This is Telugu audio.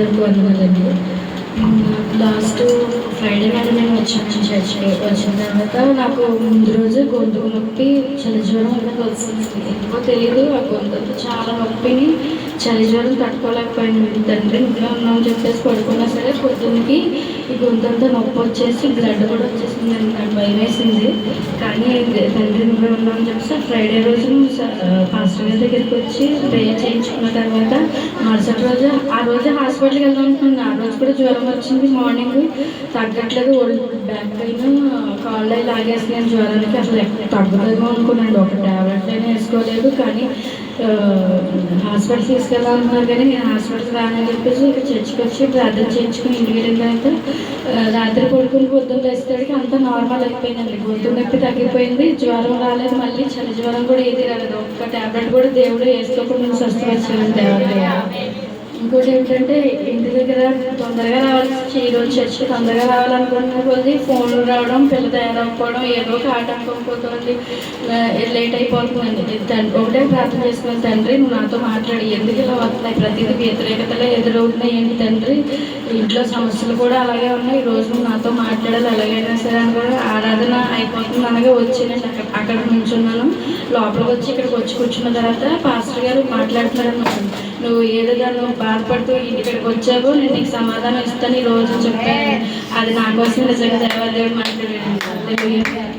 గారికి వందనాలండి. లాస్ట్ ఫ్రైడే నాడు నేను వచ్చాను చర్చ్‌కి. వచ్చిన తర్వాత నాకు ముందు రోజు గొంతు నొప్పి, చలి జ్వరం అనేది వచ్చింది. ఎందుకో తెలీదు. ఆ గొంతంతా చాలా నొప్పిని, చలి జ్వరం తట్టుకోలేకపోయాను. తండ్రి ఇంట్లో ఉన్నామని చెప్పేసి పడుకున్నా సరే పొద్దున్నకి ఈ గొంతంతా నొప్పి వచ్చేసి బ్లడ్ కూడా వచ్చేసిందండి. నాకు భయమేసింది. కానీ తండ్రి ఇంట్లో ఉన్నామని చెప్పేసి ఫ్రైడే రోజు పాస్టర్ గారి దగ్గరికి వచ్చి ప్రేయర్ చేయించుకున్న తర్వాత మరుసటి రోజు ఆ రోజు హాస్పిటల్కి వెళ్దాం అనుకున్నాను. ఆ రోజు కూడా జ్వరం వచ్చింది. మార్నింగ్ తగ్గట్లేదు. బ్యాక్ పెయిన్, కాళ్ళు అవి లాగేస్తున్నాను జ్వరానికి. అసలు తగ్గుతుందేమో అనుకున్నాను. ఒక ట్యాబ్లెట్ అయినా వేసుకోలేదు. కానీ హాస్పిటల్ తీసుకెళ్ళాలన్నారు. కానీ నేను హాస్పిటల్కి రానని చెప్పేసి ఇక చర్చికి వచ్చి ప్రార్థన చేయించుకుని ఇంటికి వెళ్ళిన తర్వాత రాత్రి పడుకుని పొద్దున్న లేచేసరికి అంతా నార్మల్ అయిపోయిందండి. గొంతు నొప్పి తగ్గిపోయింది. జ్వరం రాలేదు. మళ్ళీ చలి జ్వరం కూడా ఏది రాలేదు. ఒక్క ట్యాబ్లెట్ కూడా దేవుడు వేసుకోకుండా స్వస్థపరిచాను దేవుడు. ఇంకోటి ఏంటంటే ఇంటి దగ్గర తొందరగా రావాల్సి ఈరోజు చర్చి తొందరగా రావాలనుకున్న కొద్ది ఫోన్లు రావడం, పిల్ల తయారవ్వకపోవడం, ఏదో ఒక ఆటంకం పోతుంది, లేట్ అయిపోతుందండి. ఒకటే ప్రార్థన చేసుకుని, తండ్రి నువ్వు నాతో మాట్లాడి, ఎందుకు ఇలా వస్తున్నాయి, ప్రతిదీ వ్యతిరేకతలే ఎదురవుతున్నాయి ఏంటి తండ్రి, ఇంట్లో సమస్యలు కూడా అలాగే ఉన్నాయి, ఈ రోజు నువ్వు నాతో మాట్లాడాలి ఎలాగైనా సరే అని కూడా ఆరాధన అయిపోతుంది అనగా వచ్చి నేను అక్కడ నుంచున్నాను. లోపలికి వచ్చి ఇక్కడికి వచ్చి కూర్చున్న తర్వాత పాస్టర్ గారు మాట్లాడుతున్నారు అన్నమాట. నువ్వు ఏదైనా నువ్వు బాధపడుతూ ఇక్కడికి వచ్చావో నేను నీకు సమాధానం ఇస్తాను ఈ రోజు చెప్పాను. అది నా కోసం నిజంగా దేవాదేవుడు మాట్లాడాడు.